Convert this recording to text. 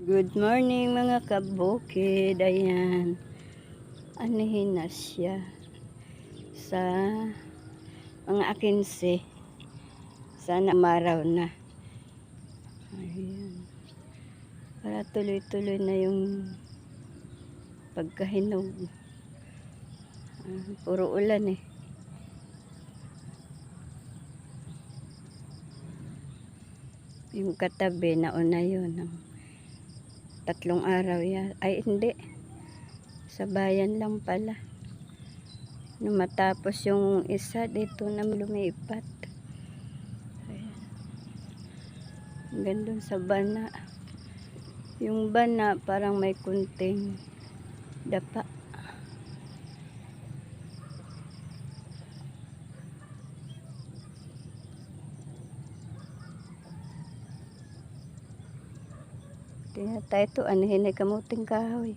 Good morning mga kabukid. Ayan. Anihin na siya sa mga 15. Sana umaraw na. Ayan. Para tuloy-tuloy na yung pagkahinog. Puro ulan eh. Yung katabi nauna yun. 3 araw yan. Ay hindi. Sa bayan lang pala. Nung matapos yung isa dito na lumipat. Ayan. Gandun sa bana. Yung bana parang may kunting dapa. Tingnan tayo ito. Anihin ay kamuting kahoy.